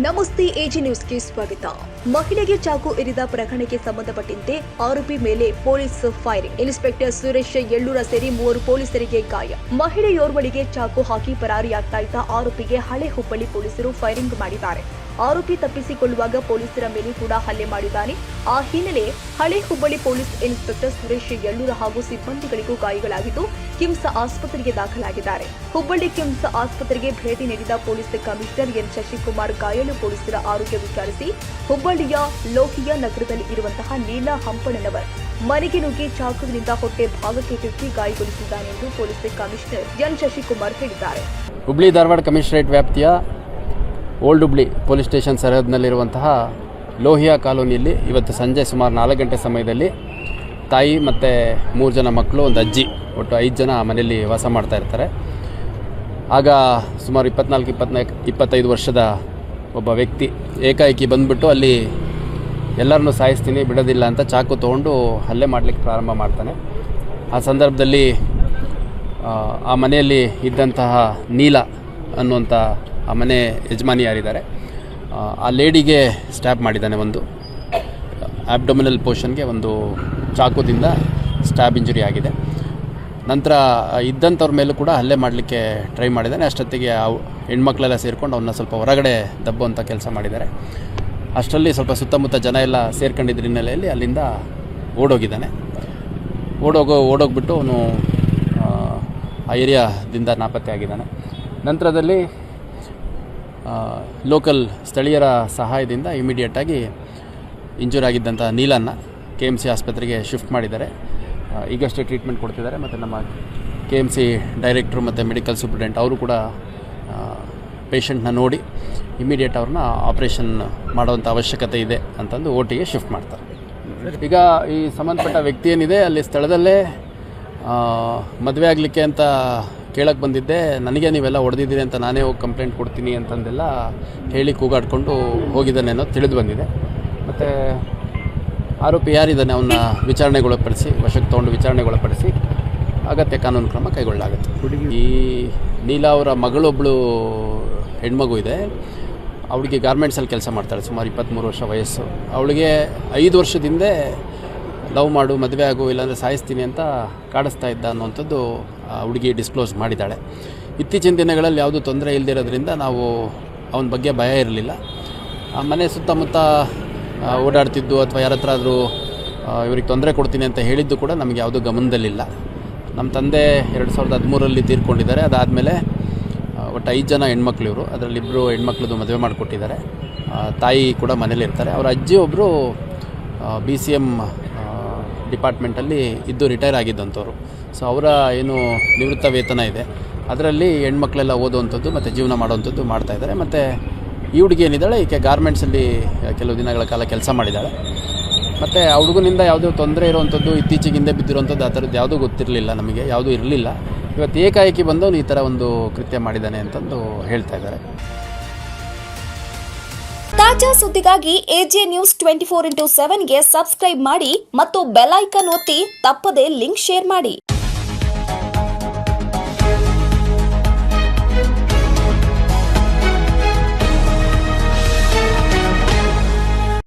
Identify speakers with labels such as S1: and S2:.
S1: ನಮಸ್ತೆ ಎಜಿ ನ್ಯೂಸ್ಗೆ ಸ್ವಾಗತ. ಮಹಿಳೆಗೆ ಚಾಕು ಇರಿದ ಪ್ರಕರಣಕ್ಕೆ ಸಂಬಂಧಪಟ್ಟಂತೆ ಆರೋಪಿ ಮೇಲೆ police firing. Inspector Suresh Yallur ಸೇರಿ 3 ಪೊಲೀಸರಿಗೆ ಗಾಯ. ಮಹಿಳೆಯೋರ್ವಳಿಗೆ ಚಾಕು ಹಾಕಿ ಪರಾರಿಯಾಗ್ತಾ ಇದ್ದ ಆರೋಪಿಗೆ ಹಳೆ ಹುಬ್ಬಳ್ಳಿ ಪೊಲೀಸರು ಫೈರಿಂಗ್ ಮಾಡಿದ್ದಾರೆ. ಆರೋಪಿ ತಪ್ಪಿಸಿಕೊಳ್ಳುವಾಗ ಪೊಲೀಸರ ಮೇಲೆ ಕೂಡ ಹಲ್ಲೆ ಮಾಡಿದ್ದಾನೆ. ಆ ಹಿನ್ನೆಲೆ ಹಳೆ ಹುಬ್ಬಳ್ಳಿ ಪೊಲೀಸ್ ಇನ್ಸ್ಪೆಕ್ಟರ್ ಸುರೇಶ್ ಯಳ್ಳೂರ ಹಾಗೂ ಸಿಬ್ಬಂದಿಗಳಿಗೂ ಗಾಯಗಳಾಗಿದ್ದು ಕಿಮ್ಸ್ ಆಸ್ಪತ್ರೆಗೆ ದಾಖಲಾಗಿದ್ದಾರೆ. ಹುಬ್ಬಳ್ಳಿ ಕಿಮ್ಸ್ ಆಸ್ಪತ್ರೆಗೆ ಭೇಟಿ ನೀಡಿದ ಪೊಲೀಸ್ ಕಮಿಷನರ್ ಎನ್ ಶಶಿಕುಮಾರ್ ಗಾಯಾಳು ಪೊಲೀಸರ ಆರೋಗ್ಯ ವಿಚಾರಿಸಿ ಹುಬ್ಬಳ್ಳಿಯ ಲೋಹಿಯಾ ನಗರದಲ್ಲಿ ಇರುವಂತಹ ನೀಲಾ ಹಂಪಣ್ಣನವರ್ ಮನೆಗೆ ನುಗ್ಗಿ ಚಾಕುವಿನಿಂದ ಹೊಟ್ಟೆ ಭಾಗಕ್ಕೆ ಚುಚ್ಚಿ ಗಾಯಗೊಳಿಸಿದ್ದಾನೆ ಎಂದು ಪೊಲೀಸ್ ಕಮಿಷನರ್ ಎನ್ ಶಶಿಕುಮಾರ್ ಹೇಳಿದ್ದಾರೆ.
S2: ಹುಬ್ಬಳ್ಳಿ ಧಾರವಾಡ ಕಮಿಷನರೇಟ್ ವ್ಯಾಪ್ತಿಯ ಓಲ್ಡ್ ಹುಬ್ಳಿ ಪೊಲೀಸ್ ಸ್ಟೇಷನ್ ಸರಹದ್ನಲ್ಲಿರುವಂತಹ ಲೋಹಿಯಾ ಕಾಲೋನಿಯಲ್ಲಿ ಇವತ್ತು ಸಂಜೆ ಸುಮಾರು 4 ಗಂಟೆ ಸಮಯದಲ್ಲಿ ತಾಯಿ ಮತ್ತು 3 ಜನ ಮಕ್ಕಳು, ಒಂದು ಅಜ್ಜಿ, ಒಟ್ಟು 5 ಜನ ಮನೆಯಲ್ಲಿ ವಾಸ ಮಾಡ್ತಾ ಇರ್ತಾರೆ. ಆಗ ಸುಮಾರು 24-25 ವರ್ಷದ ಒಬ್ಬ ವ್ಯಕ್ತಿ ಏಕಾಏಕಿ ಬಂದುಬಿಟ್ಟು ಅಲ್ಲಿ ಎಲ್ಲರನ್ನೂ ಸಾಯಿಸ್ತೀನಿ ಬಿಡೋದಿಲ್ಲ ಅಂತ ಚಾಕು ತೊಗೊಂಡು ಹಲ್ಲೆ ಮಾಡಲಿಕ್ಕೆ ಪ್ರಾರಂಭ ಮಾಡ್ತಾನೆ. ಆ ಸಂದರ್ಭದಲ್ಲಿ ಆ ಮನೆಯಲ್ಲಿ ಇದ್ದಂತಹ ನೀಲಾ ಅನ್ನುವಂಥ ಆ ಮನೆ ಯಜಮಾನಿ ಯಾರಿದ್ದಾರೆ ಆ ಲೇಡಿಗೆ ಸ್ಟ್ಯಾಪ್ ಮಾಡಿದ್ದಾನೆ. ಒಂದು ಆಬ್ಡೊಮಿನಲ್ ಪೋರ್ಷನ್ಗೆ ಒಂದು ಚಾಕುದಿಂದ ಸ್ಟ್ಯಾಬ್ ಇಂಜುರಿ ಆಗಿದೆ. ನಂತರ ಇದ್ದಂಥವ್ರ ಮೇಲೂ ಕೂಡ ಹಲ್ಲೆ ಮಾಡಲಿಕ್ಕೆ ಟ್ರೈ ಮಾಡಿದ್ದಾನೆ. ಅಷ್ಟೊತ್ತಿಗೆ ಆ ಹೆಣ್ಮಕ್ಳೆಲ್ಲ ಸೇರಿಕೊಂಡು ಅವನ್ನ ಸ್ವಲ್ಪ ಹೊರಗಡೆ ದಬ್ಬುವಂಥ ಕೆಲಸ ಮಾಡಿದ್ದಾರೆ. ಅಷ್ಟರಲ್ಲಿ ಸ್ವಲ್ಪ ಸುತ್ತಮುತ್ತ ಜನ ಎಲ್ಲ ಸೇರ್ಕೊಂಡಿದ್ದ ಹಿನ್ನೆಲೆಯಲ್ಲಿ ಅಲ್ಲಿಂದ ಓಡೋಗಿದ್ದಾನೆ. ಓಡೋಗ್ಬಿಟ್ಟು ಅವನು ಆ ಏರಿಯಾದಿಂದ ನಾಪತ್ತೆ ಆಗಿದ್ದಾನೆ. ನಂತರದಲ್ಲಿ ಲೋಕಲ್ ಸ್ಥಳೀಯರ ಸಹಾಯದಿಂದ ಇಮಿಡಿಯೇಟಾಗಿ ಇಂಜೂರ್ ಆಗಿದ್ದಂಥ ನೀಲನ್ನ KMC ಆಸ್ಪತ್ರೆಗೆ ಶಿಫ್ಟ್ ಮಾಡಿದ್ದಾರೆ. ಈಗಷ್ಟೇ ಟ್ರೀಟ್ಮೆಂಟ್ ಕೊಡ್ತಿದ್ದಾರೆ. ಮತ್ತು ನಮ್ಮ KMC ಡೈರೆಕ್ಟ್ರು ಮತ್ತು ಮೆಡಿಕಲ್ ಸೂಪ್ರಿಡೆಂಟ್ ಅವರು ಕೂಡ ಪೇಷಂಟ್ನ ನೋಡಿ ಇಮಿಡಿಯೇಟ್ ಅವ್ರನ್ನ ಆಪ್ರೇಷನ್ ಮಾಡೋವಂಥ ಅವಶ್ಯಕತೆ ಇದೆ ಅಂತಂದು OTಗೆ ಶಿಫ್ಟ್ ಮಾಡ್ತಾರೆ. ಈಗ ಈ ಸಂಬಂಧಪಟ್ಟ ವ್ಯಕ್ತಿ ಏನಿದೆ ಅಲ್ಲಿ ಸ್ಥಳದಲ್ಲೇ ಮದುವೆ ಆಗಲಿಕ್ಕೆ ಅಂತ ಕೇಳಕ್ಕೆ ಬಂದಿದ್ದೆ, ನನಗೆ ನೀವೆಲ್ಲ ಹೊಡೆದಿದ್ದೀರಿ ಅಂತ ನಾನೇ ಹೋಗಿ ಕಂಪ್ಲೇಂಟ್ ಕೊಡ್ತೀನಿ ಅಂತಂದೆಲ್ಲ ಹೇಳಿ ಕೂಗಾಡಿಕೊಂಡು ಹೋಗಿದ್ದಾನೆ ಅನ್ನೋದು ತಿಳಿದು ಬಂದಿದೆ. ಮತ್ತು ಆರೋಪಿ ಯಾರಿದ್ದಾನೆ ಅವನ್ನ ವಿಚಾರಣೆಗೊಳಪಡಿಸಿ ವಶಕ್ಕೆ ತೊಗೊಂಡು ವಿಚಾರಣೆಗೊಳಪಡಿಸಿ ಅಗತ್ಯ ಕಾನೂನು ಕ್ರಮ ಕೈಗೊಳ್ಳಲಾಗುತ್ತೆ. ಈ ನೀಲಾ ಅವರ ಮಗಳೊಬ್ಬಳು ಹೆಣ್ಮಗು ಇದೆ. ಅವಳಿಗೆ ಗಾರ್ಮೆಂಟ್ಸಲ್ಲಿ ಕೆಲಸ ಮಾಡ್ತಾಳೆ. ಸುಮಾರು 23 ವರ್ಷ ವಯಸ್ಸು. ಅವಳಿಗೆ 5 ವರ್ಷದಿಂದ ಲವ್ ಮಾಡು, ಮದುವೆ ಆಗು, ಇಲ್ಲಾಂದರೆ ಸಾಯಿಸ್ತೀನಿ ಅಂತ ಕಾಡಿಸ್ತಾ ಇದ್ದ ಅನ್ನುವಂಥದ್ದು ಹುಡುಗಿ ಡಿಸ್ಕ್ಲೋಸ್ ಮಾಡಿದ್ದಾಳೆ. ಇತ್ತೀಚಿನ ದಿನಗಳಲ್ಲಿ ಯಾವುದೂ ತೊಂದರೆ ಇಲ್ಲದಿರೋದ್ರಿಂದ ನಾವು ಅವನ ಬಗ್ಗೆ ಭಯ ಇರಲಿಲ್ಲ. ಆ ಮನೆ ಸುತ್ತಮುತ್ತ ಓಡಾಡ್ತಿದ್ದು ಅಥವಾ ಯಾರ ಹತ್ರ ಆದರೂ ಇವ್ರಿಗೆ ತೊಂದರೆ ಕೊಡ್ತೀನಿ ಅಂತ ಹೇಳಿದ್ದು ಕೂಡ ನಮಗೆ ಯಾವುದೂ ಗಮನದಲ್ಲಿಲ್ಲ. ನಮ್ಮ ತಂದೆ 2013ರಲ್ಲಿ ತೀರ್ಕೊಂಡಿದ್ದಾರೆ. ಅದಾದಮೇಲೆ ಒಟ್ಟು 5 ಜನ ಹೆಣ್ಮಕ್ಳು ಇವರು. ಅದರಲ್ಲಿ 2 ಹೆಣ್ಮಕ್ಳದ್ದು ಮದುವೆ ಮಾಡಿಕೊಟ್ಟಿದ್ದಾರೆ. ತಾಯಿ ಕೂಡ ಮನೇಲಿರ್ತಾರೆ. ಅವರ ಅಜ್ಜಿ ಒಬ್ಬರು BCM ಡಿಪಾರ್ಟ್ಮೆಂಟಲ್ಲಿ ಇದ್ದು ರಿಟೈರ್ ಆಗಿದ್ದಂಥವ್ರು. ಸೊ ಅವರ ಏನು ನಿವೃತ್ತ ವೇತನ ಇದೆ ಅದರಲ್ಲಿ ಹೆಣ್ಮಕ್ಳೆಲ್ಲ ಓದುವಂಥದ್ದು ಮತ್ತು ಜೀವನ ಮಾಡುವಂಥದ್ದು ಮಾಡ್ತಾಯಿದ್ದಾರೆ. ಮತ್ತು ಈ ಹುಡುಗಿ ಏನಿದ್ದಾಳೆ ಈಕೆ ಗಾರ್ಮೆಂಟ್ಸಲ್ಲಿ ಕೆಲವು ದಿನಗಳ ಕಾಲ ಕೆಲಸ ಮಾಡಿದ್ದಾಳೆ. ಮತ್ತು ಆ ಹುಡುಗನಿಂದ ಯಾವುದೋ ತೊಂದರೆ ಇರುವಂಥದ್ದು, ಇತ್ತೀಚೆಗೆ ಹಿಂದೆ ಬಿದ್ದಿರುವಂಥದ್ದು ಆ ಥರದ್ದು ಯಾವುದೂ ಗೊತ್ತಿರಲಿಲ್ಲ, ನಮಗೆ ಯಾವುದೂ ಇರಲಿಲ್ಲ. ಇವತ್ತು ಏಕಾಏಕಿ ಬಂದವನು ಈ ಥರ ಒಂದು ಕೃತ್ಯ ಮಾಡಿದ್ದಾನೆ ಅಂತಂದು ಹೇಳ್ತಾ ಇದ್ದಾರೆ.
S3: ತಾಜಾ ಸುದ್ದಿಗಾಗಿ ಎಜೆ ನ್ಯೂಸ್ 24x7ಗೆ ಸಬ್ಸ್ಕ್ರೈಬ್ ಮಾಡಿ ಮತ್ತು ಬೆಲ್ ಐಕಾನ್ ಒತ್ತಿ ತಪ್ಪದೇ ಲಿಂಕ್ ಶೇರ್ ಮಾಡಿ.